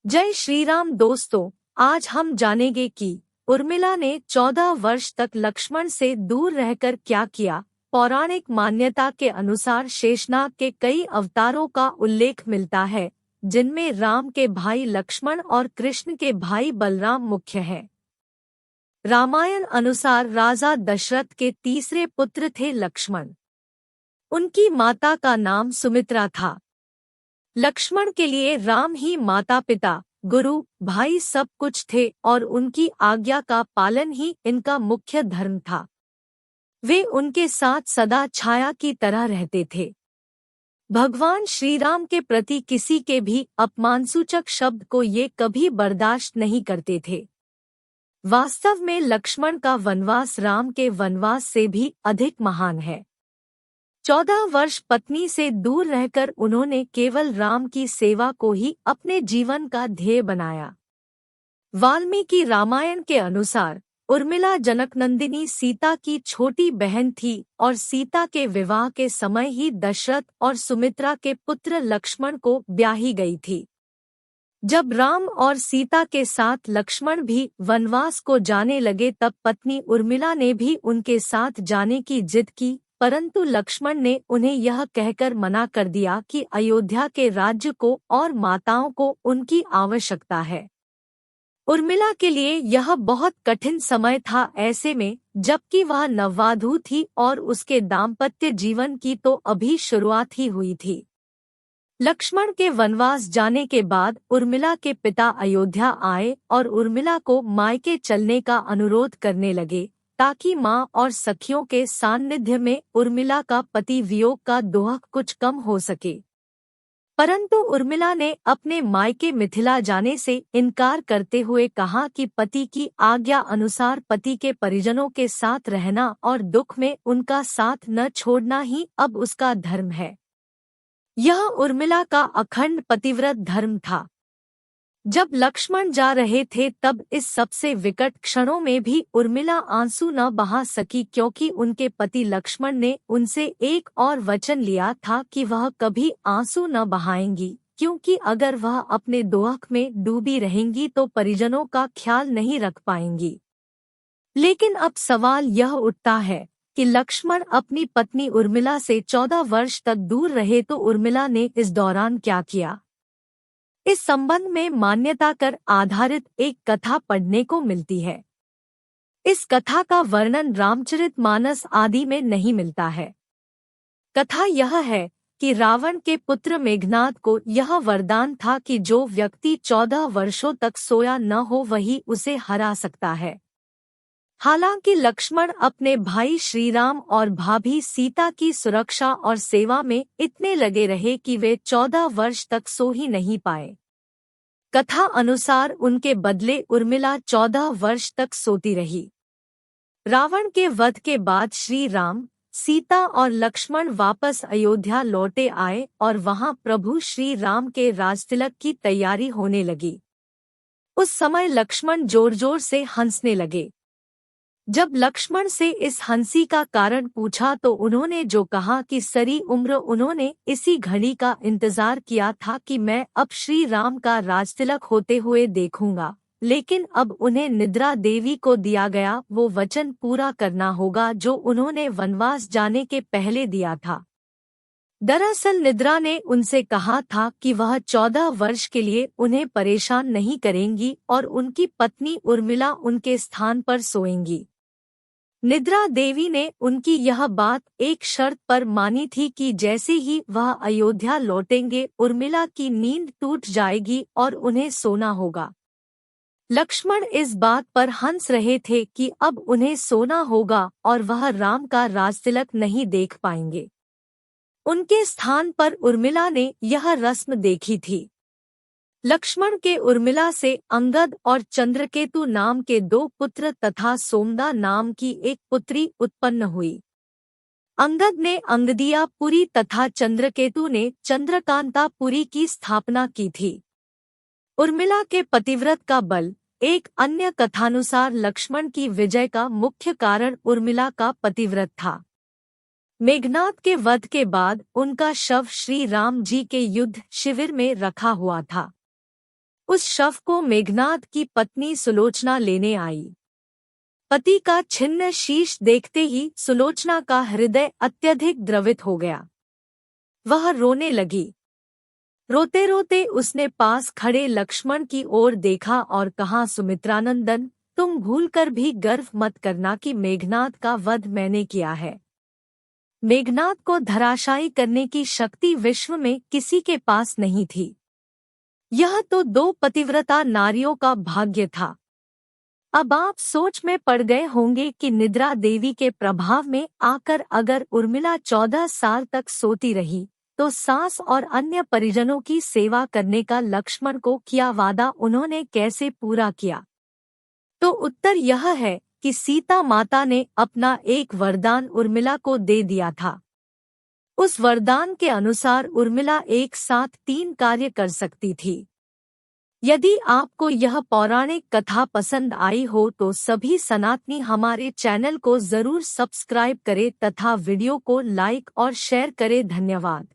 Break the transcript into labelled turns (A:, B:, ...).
A: जय श्री राम दोस्तों। आज हम जानेंगे कि उर्मिला ने 14 वर्ष तक लक्ष्मण से दूर रहकर क्या किया। पौराणिक मान्यता के अनुसार शेषनाग के कई अवतारों का उल्लेख मिलता है, जिनमें राम के भाई लक्ष्मण और कृष्ण के भाई बलराम मुख्य हैं। रामायण अनुसार राजा दशरथ के तीसरे पुत्र थे लक्ष्मण। उनकी माता का नाम सुमित्रा था। लक्ष्मण के लिए राम ही माता पिता, गुरु, भाई सब कुछ थे और उनकी आज्ञा का पालन ही इनका मुख्य धर्म था। वे उनके साथ सदा छाया की तरह रहते थे। भगवान श्री राम के प्रति किसी के भी अपमानसूचक शब्द को ये कभी बर्दाश्त नहीं करते थे। वास्तव में लक्ष्मण का वनवास राम के वनवास से भी अधिक महान है। 14 वर्ष पत्नी से दूर रहकर उन्होंने केवल राम की सेवा को ही अपने जीवन का ध्येय बनाया। वाल्मीकि रामायण के अनुसार उर्मिला जनकनंदिनी सीता की छोटी बहन थी और सीता के विवाह के समय ही दशरथ और सुमित्रा के पुत्र लक्ष्मण को ब्याही गई थी। जब राम और सीता के साथ लक्ष्मण भी वनवास को जाने लगे तब पत्नी उर्मिला ने भी उनके साथ जाने की जिद की, परंतु लक्ष्मण ने उन्हें यह कहकर मना कर दिया कि अयोध्या के राज्य को और माताओं को उनकी आवश्यकता है। उर्मिला के लिए यह बहुत कठिन समय था, ऐसे में जबकि वह नववधू थी और उसके दाम्पत्य जीवन की तो अभी शुरुआत ही हुई थी। लक्ष्मण के वनवास जाने के बाद उर्मिला के पिता अयोध्या आए और उर्मिला को मायके चलने का अनुरोध करने लगे, ताकि माँ और सखियों के सान्निध्य में उर्मिला का पति वियोग का दोह कुछ कम हो सके। परंतु उर्मिला ने अपने मायके मिथिला जाने से इनकार करते हुए कहा कि पति की आज्ञा अनुसार पति के परिजनों के साथ रहना और दुख में उनका साथ न छोड़ना ही अब उसका धर्म है। यह उर्मिला का अखंड पतिव्रत धर्म था। जब लक्ष्मण जा रहे थे तब इस सबसे विकट क्षणों में भी उर्मिला आंसू न बहा सकी, क्योंकि उनके पति लक्ष्मण ने उनसे एक और वचन लिया था कि वह कभी आंसू न बहाएंगी, क्योंकि अगर वह अपने दोहक में डूबी रहेंगी तो परिजनों का ख्याल नहीं रख पाएंगी। लेकिन अब सवाल यह उठता है कि लक्ष्मण अपनी पत्नी उर्मिला से 14 वर्ष तक दूर रहे तो उर्मिला ने इस दौरान क्या किया। इस संबंध में मान्यता कर आधारित एक कथा पढ़ने को मिलती है। इस कथा का वर्णन रामचरितमानस आदि में नहीं मिलता है। कथा यह है कि रावण के पुत्र मेघनाद को यह वरदान था कि जो व्यक्ति 14 वर्षों तक सोया न हो वही उसे हरा सकता है। हालांकि लक्ष्मण अपने भाई श्रीराम और भाभी सीता की सुरक्षा और सेवा में इतने लगे रहे कि वे 14 वर्ष तक सो ही नहीं पाए। कथा अनुसार उनके बदले उर्मिला 14 वर्ष तक सोती रही। रावण के वध के बाद श्री राम, सीता और लक्ष्मण वापस अयोध्या लौटे आए और वहां प्रभु श्री राम के राजतिलक की तैयारी होने लगी। उस समय लक्ष्मण जोर जोर से हंसने लगे। जब लक्ष्मण से इस हंसी का कारण पूछा तो उन्होंने जो कहा कि सारी उम्र उन्होंने इसी घड़ी का इंतजार किया था कि मैं अब श्री राम का राजतिलक होते हुए देखूंगा, लेकिन अब उन्हें निद्रा देवी को दिया गया वो वचन पूरा करना होगा जो उन्होंने वनवास जाने के पहले दिया था। दरअसल निद्रा ने उनसे कहा था कि वह 14 वर्ष के लिए उन्हें परेशान नहीं करेंगी और उनकी पत्नी उर्मिला उनके स्थान पर सोएंगी। निद्रा देवी ने उनकी यह बात एक शर्त पर मानी थी कि जैसे ही वह अयोध्या लौटेंगे उर्मिला की नींद टूट जाएगी और उन्हें सोना होगा। लक्ष्मण इस बात पर हंस रहे थे कि अब उन्हें सोना होगा और वह राम का राजतिलक नहीं देख पाएंगे। उनके स्थान पर उर्मिला ने यह रस्म देखी थी। लक्ष्मण के उर्मिला से अंगद और चंद्रकेतु नाम के 2 पुत्र तथा सोमदा नाम की एक पुत्री उत्पन्न हुई। अंगद ने अंगदियापुरी तथा चंद्रकेतु ने चंद्रकांतापुरी की स्थापना की थी। उर्मिला के पतिव्रत का बल। एक अन्य कथानुसार लक्ष्मण की विजय का मुख्य कारण उर्मिला का पतिव्रत था। मेघनाद के वध के बाद उनका शव श्री राम जी के युद्ध शिविर में रखा हुआ था। उस शव को मेघनाद की पत्नी सुलोचना लेने आई। पति का छिन्न शीश देखते ही सुलोचना का हृदय अत्यधिक द्रवित हो गया। वह रोने लगी। रोते रोते उसने पास खड़े लक्ष्मण की ओर देखा और कहा, सुमित्रानंदन, तुम भूलकर भी गर्व मत करना कि मेघनाद का वध मैंने किया है। मेघनाद को धराशायी करने की शक्ति विश्व में किसी के पास नहीं थी। यह तो 2 पतिव्रता नारियों का भाग्य था। अब आप सोच में पड़ गए होंगे कि निद्रा देवी के प्रभाव में आकर अगर उर्मिला 14 साल तक सोती रही तो सास और अन्य परिजनों की सेवा करने का लक्ष्मण को किया वादा उन्होंने कैसे पूरा किया। तो उत्तर यह है कि सीता माता ने अपना एक वरदान उर्मिला को दे दिया था। उस वरदान के अनुसार उर्मिला एक साथ 3 कार्य कर सकती थी। यदि आपको यह पौराणिक कथा पसंद आई हो तो सभी सनातनी हमारे चैनल को जरूर सब्सक्राइब करें तथा वीडियो को लाइक और शेयर करें। धन्यवाद।